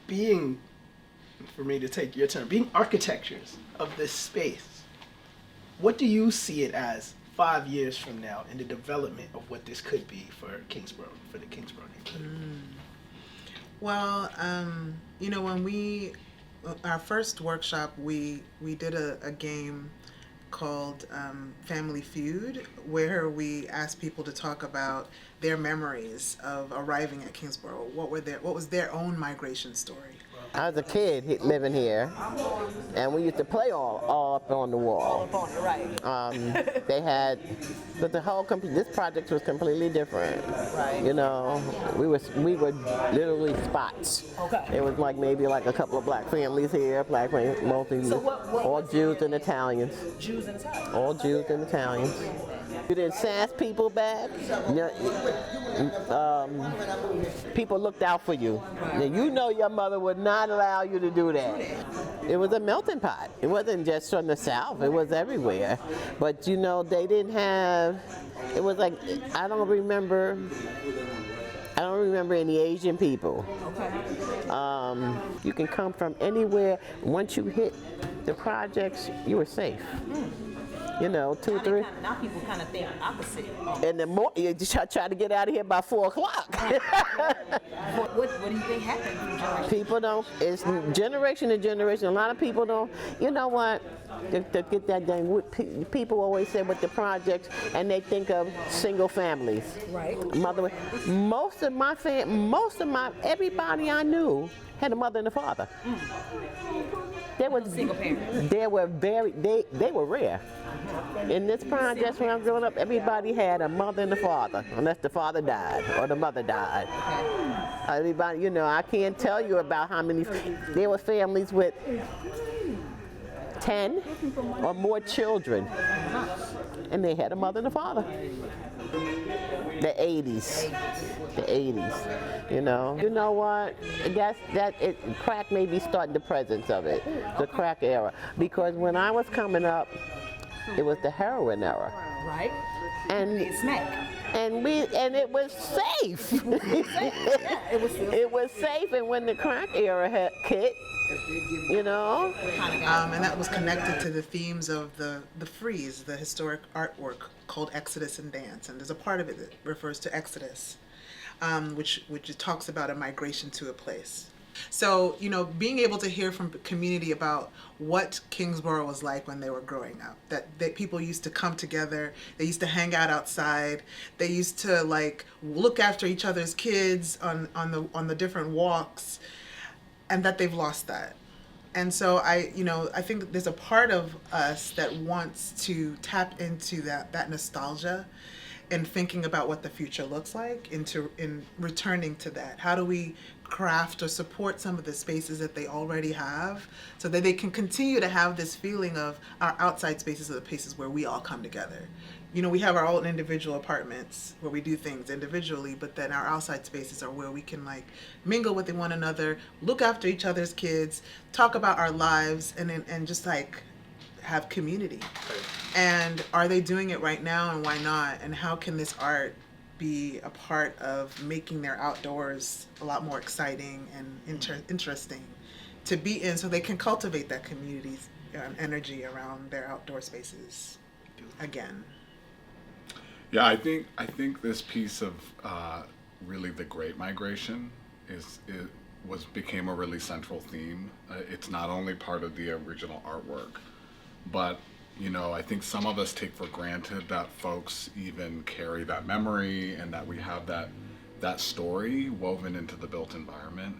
being, for me to take your turn, being architectures of this space, what do you see it as 5 years from now in the development of what this could be for Kingsborough, for the Kingsborough neighborhood? Well, when our first workshop, we did a game called Family Feud, where we asked people to talk about their memories of arriving at Kingsborough. What was their own migration story? I was a kid living here, and we used to play all up on the wall. Right. They had, but this project was completely different. Right. You know, we were literally spots. Okay. It was like maybe like a couple of black families here, black families, mostly, So what all was Jews your- and Italians. Jews and Italians. All Jews and Italians. You didn't sass people back. People looked out for you. Now, you know your mother would not allow you to do that. It was a melting pot. It wasn't just from the South. It was everywhere. But they didn't have. It was like I don't remember any Asian people. Okay. You can come from anywhere. Once you hit the projects, you were safe. 2 or 3. Now people kind of think opposite. And the more you just try to get out of here by 4 o'clock. What do you think happened from generation? People don't. It's generation to generation. A lot of people don't. You know what? To get that done. People always say with the projects, and they think of single families. Right. Most of my everybody I knew had a mother and a father. They were Single parent. They were rare. In this project when I was growing up, everybody had a mother and a father, unless the father died or the mother died. Everybody, I can't tell you about how many. There were families with 10 or more children, and they had a mother and a father. The 80s. You know what? Crack may be starting the presence of it, the crack era. Because when I was coming up, it was the heroin era. Right. And It's smack. and it was safe. It was safe, and when the crack era had hit, And that was connected to the themes of the frieze, the historic artwork called Exodus and Dance. And there's a part of it that refers to Exodus, which talks about a migration to a place. So, being able to hear from the community about what Kingsborough was like when they were growing up, that people used to come together, they used to hang out outside, they used to look after each other's kids on the different walks, and that they've lost that. And so I think that there's a part of us that wants to tap into that nostalgia and thinking about what the future looks like, in returning to that. How do we craft or support some of the spaces that they already have so that they can continue to have this feeling of our outside spaces are the places where we all come together. We have our own individual apartments where we do things individually, but then our outside spaces are where we can mingle with one another, look after each other's kids, talk about our lives, and just have community. And are they doing it right now, and why not? And how can this art be a part of making their outdoors a lot more exciting and interesting to be in, so they can cultivate that community energy around their outdoor spaces again. Yeah, I think this piece of really the Great Migration became a really central theme. It's not only part of the original artwork, but I think some of us take for granted that folks even carry that memory and that we have that story woven into the built environment.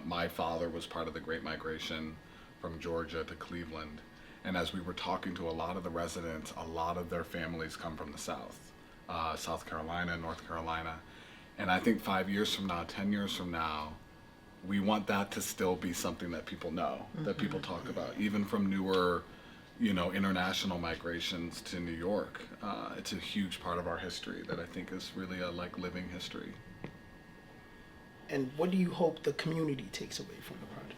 My father was part of the Great Migration from Georgia to Cleveland. And as we were talking to a lot of the residents, a lot of their families come from the South, South Carolina, North Carolina. And I think 5 years from now, 10 years from now, we want that to still be something that people know, that people talk about, even from newer, international migrations to New York. It's a huge part of our history that I think is really a living history. And what do you hope the community takes away from the project?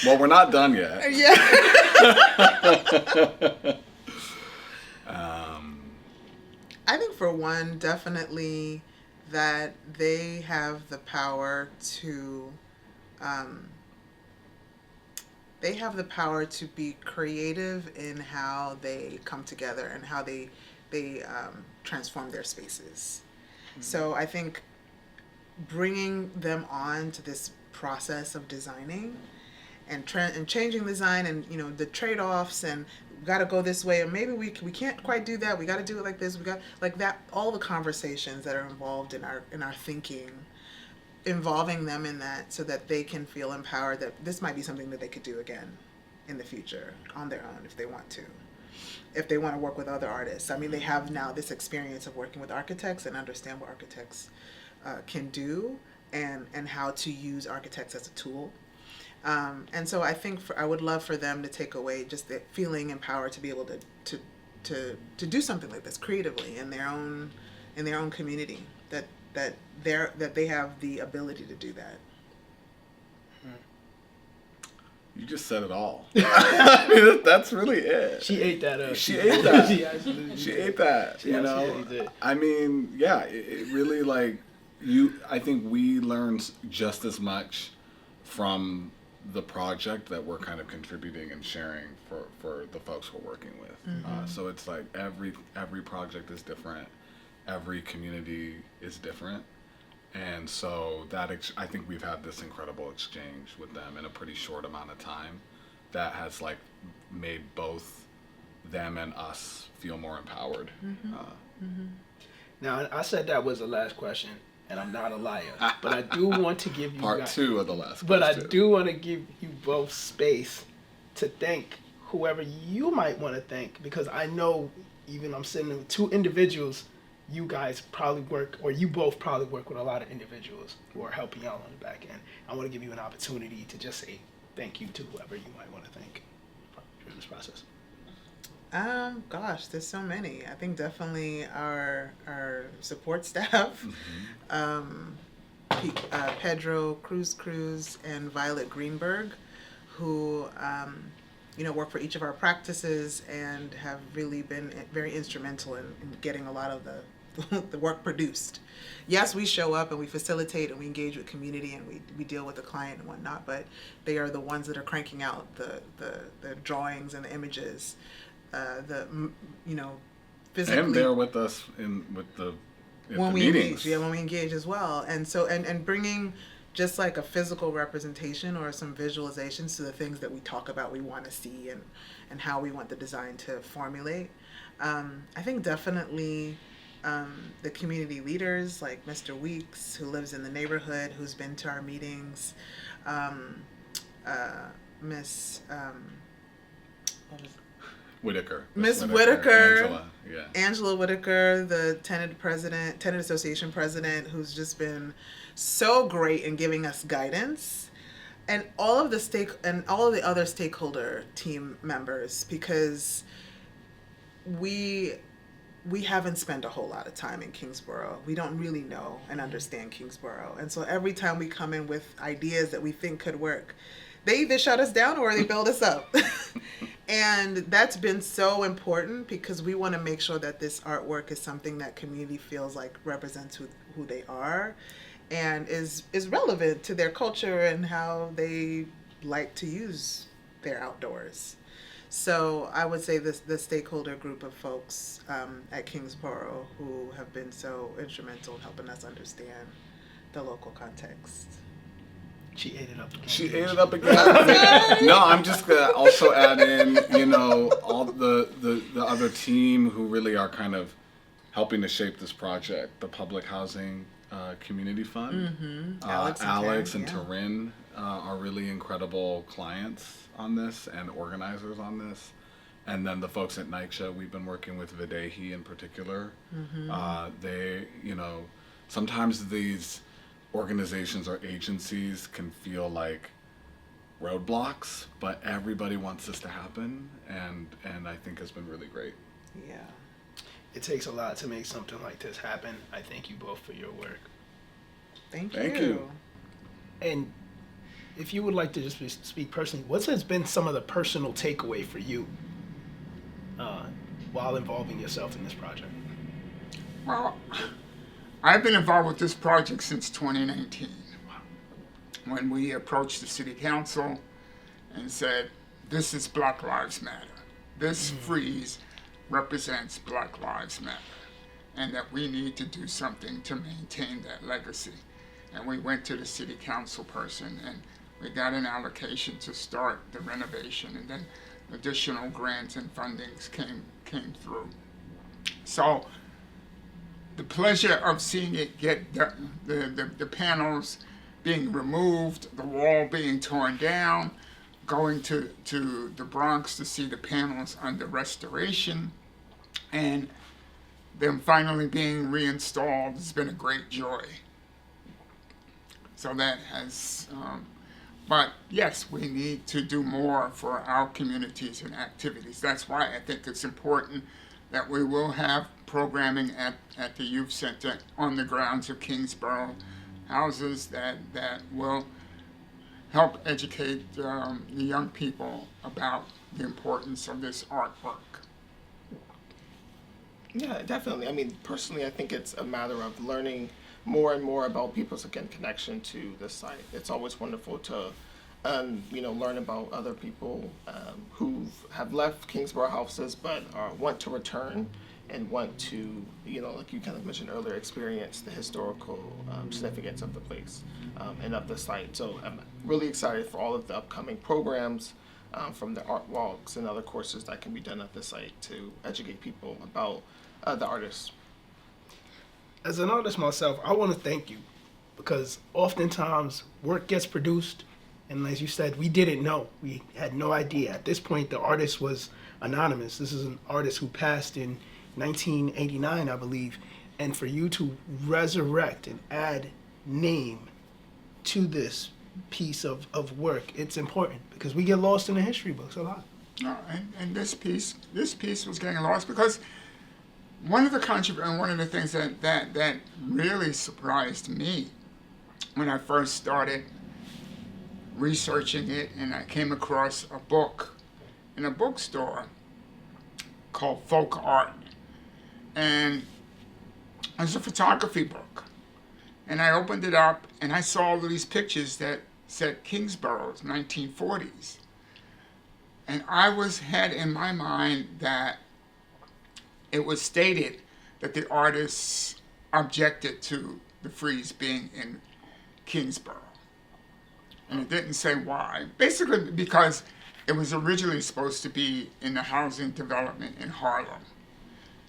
Well, we're not done yet. Yeah. I think for one, definitely that they have the power to be creative in how they come together and how they transform their spaces. So I think bringing them on to this process of designing and changing design, and the trade-offs, and we got to go this way, or maybe we can't quite do that, we got to do it like this, we got like that, all the conversations that are involved in our thinking, involving them in that so that they can feel empowered that this might be something that they could do again in the future on their own if they want to. If they want to work with other artists. I mean, they have now this experience of working with architects and understand what architects can do, and how to use architects as a tool. And so I think I would love for them to take away just the feeling empowered to be able to do something like this creatively in their own community, that they have the ability to do that. You just said it all. I mean, that's really it. She ate that up. She ate that. She absolutely She did. ate that. She You know. absolutely did. I mean, yeah. It really I think we learned just as much from the project that we're kind of contributing and sharing for the folks we're working with. So it's like every project is different. Every community is different. And so I think we've had this incredible exchange with them in a pretty short amount of time that has made both them and us feel more empowered. Now, I said that was the last question, and I'm not a liar, but I do want to give you Part guys, 2 of the last But I question. do want to give you both space to thank whoever you might want to thank, because I know even I'm sitting with two individuals. You guys probably work, or you both probably work with a lot of individuals who are helping out on the back end. I want to give you an opportunity to just say thank you to whoever you might want to thank during this process. Gosh, there's so many. I think definitely our support staff, Pedro Cruz and Violet Greenberg, who work for each of our practices and have really been very instrumental in getting a lot of the work produced. Yes, we show up and we facilitate and we engage with community and we deal with the client and whatnot, but they are the ones that are cranking out the drawings and the images, physically. And they're with us when we meetings. engage, when we engage as well, and so and bringing just like a physical representation or some visualizations to the things that we talk about we want to see and how we want the design to formulate. I think definitely the community leaders like Mr. Weeks, who lives in the neighborhood, who's been to our meetings, Miss Whitaker. Miss Whitaker. Angela, yeah. Angela Whitaker, the Tenant Association president, who's just been so great in giving us guidance, and all of the other stakeholder team members, because we haven't spent a whole lot of time in Kingsborough. We don't really know and understand Kingsborough, and so every time we come in with ideas that we think could work, they either shut us down or they build us up. And that's been so important, because we want to make sure that this artwork is something that community feels like represents who they are and is relevant to their culture and how they like to use their outdoors. So I would say the stakeholder group of folks at Kingsborough who have been so instrumental in helping us understand the local context. She ate it up again. She ate it up again. No, I'm just gonna also add in, all the other team who really are kind of helping to shape this project. The Public Housing Community Fund. Alex and Taryn are really incredible clients on this and organizers on this. And then the folks at NYCHA, we've been working with Videhi in particular. They, sometimes these organizations or agencies can feel like roadblocks, but everybody wants this to happen, and I think has been really great. Yeah. It takes a lot to make something like this happen. I thank you both for your work. Thank Thank you. you. And if you would like to just speak personally, what has been some of the personal takeaway for you while involving yourself in this project? Well, I've been involved with this project since 2019, when we approached the city council and said, this is Black Lives Matter. This frieze represents Black Lives Matter, and that we need to do something to maintain that legacy. And we went to the city council person, and we got an allocation to start the renovation, and then additional grants and fundings came through. So the pleasure of seeing it get the panels being removed, the wall being torn down, going to the Bronx to see the panels under restoration, and them finally being reinstalled has been a great joy. So that has, but yes, we need to do more for our communities and activities. That's why I think it's important that we will have programming at the youth center on the grounds of Kingsborough houses that will help educate the young people about the importance of this artwork. Yeah, definitely. I mean, personally, I think it's a matter of learning more and more about people's, again, connection to the site. It's always wonderful to, learn about other people who have left Kingsborough houses but want to return and want to, like you kind of mentioned earlier, experience the historical significance of the place and of the site. So I'm really excited for all of the upcoming programs from the art walks and other courses that can be done at the site to educate people about the artists. As an artist myself, I want to thank you because oftentimes work gets produced, and as you said, we didn't know. We had no idea. At this point, the artist was anonymous. This is an artist who passed in 1989, I believe, and for you to resurrect and add name to this piece of work, it's important because we get lost in the history books a lot. And this piece was getting lost because one of the things that really surprised me when I first started researching it, and I came across a book in a bookstore called Folk Art, and it was a photography book, and I opened it up and I saw all of these pictures that said Kingsborough's 1940s, and I had in my mind that it was stated that the artists objected to the frieze being in Kingsborough. And it didn't say why. Basically because it was originally supposed to be in the housing development in Harlem.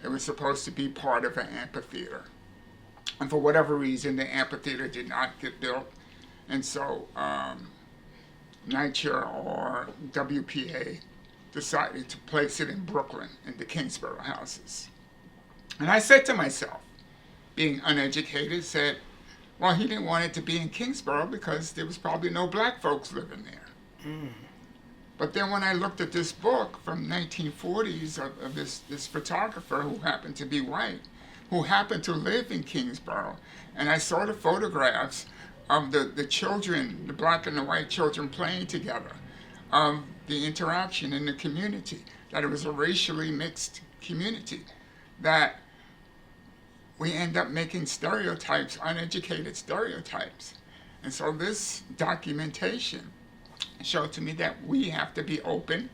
It was supposed to be part of an amphitheater. And for whatever reason, the amphitheater did not get built. And so NYCHA or WPA decided to place it in Brooklyn in the Kingsborough houses. And I said to myself, being uneducated, said, well, he didn't want it to be in Kingsborough because there was probably no black folks living there. But then when I looked at this book from 1940s of this photographer who happened to be white, who happened to live in Kingsborough, and I saw the photographs of the children, the black and the white children playing together, of the interaction in the community, that it was a racially mixed community, that we end up making stereotypes, uneducated stereotypes. And so this documentation showed to me that we have to be open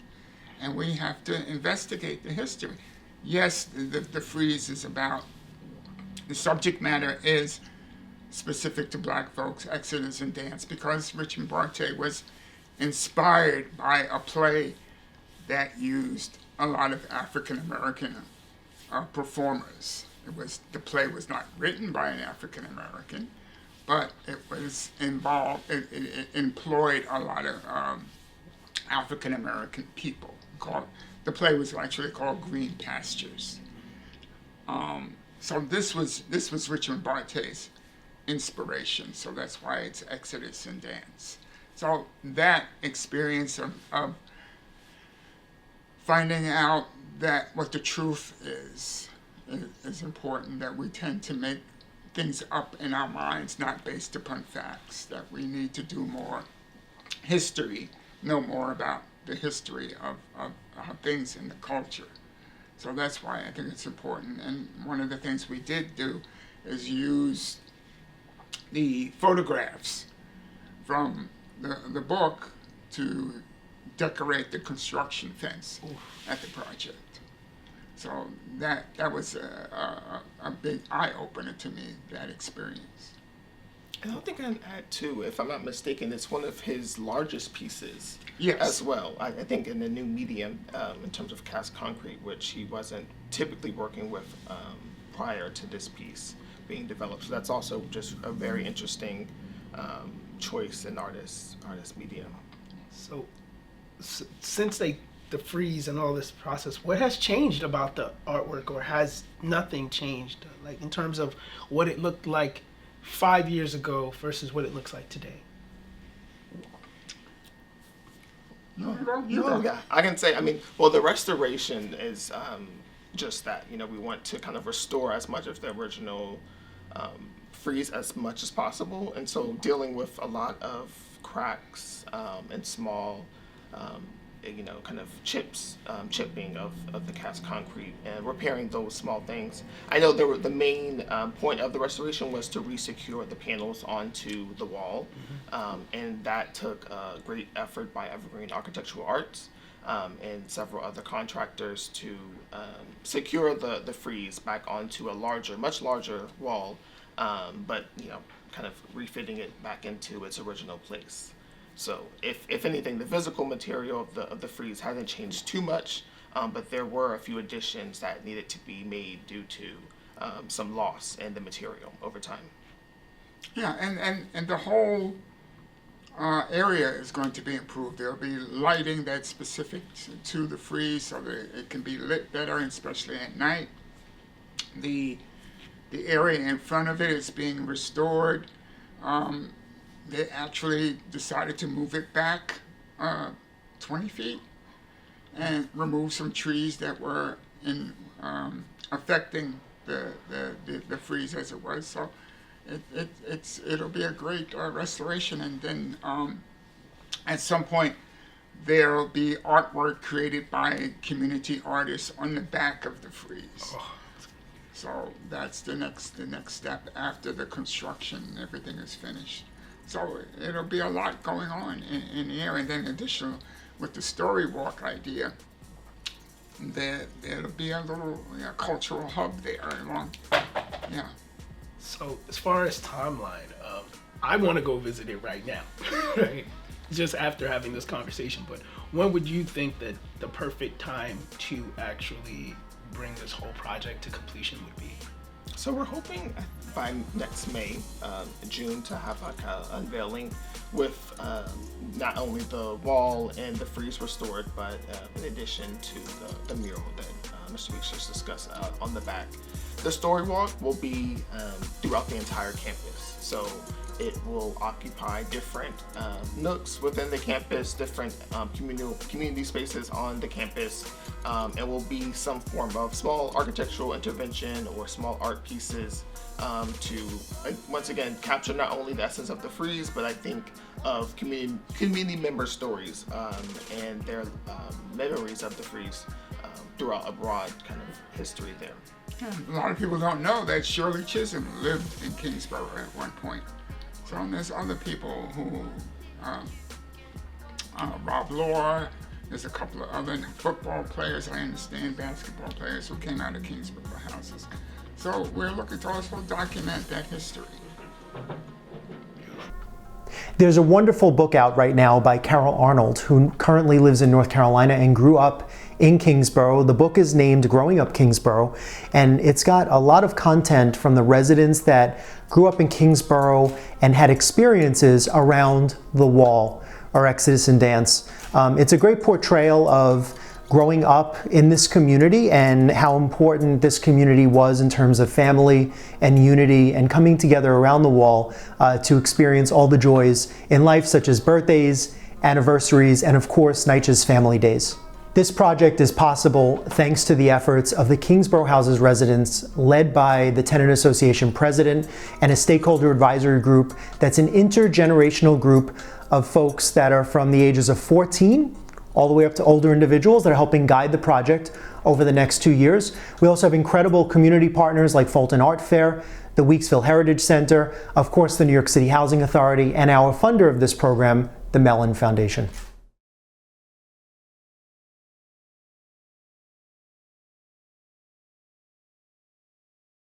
and we have to investigate the history. Yes, the frieze is about, the subject matter is specific to black folks, Exodus and dance, because Richmond Barthet was inspired by a play that used a lot of African American performers. The play was not written by an African American, but it was involved. It employed a lot of African American people. The play was actually called Green Pastures. So this was Richmond Barthet's inspiration. So that's why it's Exodus and dance. So that experience of finding out that what the truth is important, that we tend to make things up in our minds, not based upon facts, that we need to do more history, know more about the history of things in the culture. So that's why I think it's important. And one of the things we did do is use the photographs from the book to decorate the construction fence at the project. So that was a big eye-opener to me, that experience. And I think I'd add too, if I'm not mistaken, it's one of his largest pieces Yes. as well. I think in the new medium, in terms of cast concrete, which he wasn't typically working with prior to this piece being developed. So that's also just a very interesting choice in artist medium. So, since the freeze and all this process, what has changed about the artwork, or has nothing changed? Like in terms of what it looked like 5 years ago versus what it looks like today? No, yeah, I can say. I mean, well, the restoration is just that. You know, we want to kind of restore as much of the original frieze as much as possible, and so dealing with a lot of cracks and small, you know, kind of chipping of the cast concrete and repairing those small things. I know the main point of the restoration was to re-secure the panels onto the wall, and that took great effort by Evergreen Architectural Arts and several other contractors to secure the frieze back onto a much larger wall, but you know, kind of refitting it back into its original place. So if anything, the physical material of the frieze hasn't changed too much, but there were a few additions that needed to be made due to some loss in the material over time. Yeah, and the whole area is going to be improved. There'll be lighting that's specific to the frieze so that it can be lit better, especially at night. The area in front of it is being restored. They actually decided to move it back 20 feet and remove some trees that were affecting the frieze as it was. So it'll be a great restoration, and then at some point there'll be artwork created by community artists on the back of the frieze. So that's the next step after the construction and everything is finished. So it'll be a lot going on in the area. And then additional with the story walk idea, there'll be a little cultural hub there along. Yeah. So as far as timeline, I want to go visit it right now, right? Just after having this conversation. But when would you think that the perfect time to actually bring this whole project to completion would be? So we're hoping by next May, June, to have like an unveiling with not only the wall and the frieze restored, but in addition to the mural that Mr. Weeks just discussed on the back. The story walk will be throughout the entire campus. So it will occupy different nooks within the campus, different community spaces on the campus, and will be some form of small architectural intervention or small art pieces to, once again, capture not only the essence of the frieze, but I think of community member stories and their memories of the frieze throughout a broad kind of history there. A lot of people don't know that Shirley Chisholm lived in Kingsborough at one point. So there's other people who, Rob Lohr, there's a couple of other football players, I understand, basketball players who came out of Kingsborough houses. So we're looking to also document that history. There's a wonderful book out right now by Carol Arnold, who currently lives in North Carolina and grew up in Kingsborough. The book is named Growing Up Kingsborough, and it's got a lot of content from the residents that grew up in Kingsborough and had experiences around the wall or Exodus and Dance. It's a great portrayal of growing up in this community and how important this community was in terms of family and unity and coming together around the wall to experience all the joys in life, such as birthdays, anniversaries, and of course, NYCHA's Family Days. This project is possible thanks to the efforts of the Kingsborough Houses residents, led by the Tenant Association president and a stakeholder advisory group that's an intergenerational group of folks that are from the ages of 14 all the way up to older individuals that are helping guide the project over the next 2 years. We also have incredible community partners like Fulton Art Fair, the Weeksville Heritage Center, of course the New York City Housing Authority, and our funder of this program, the Mellon Foundation.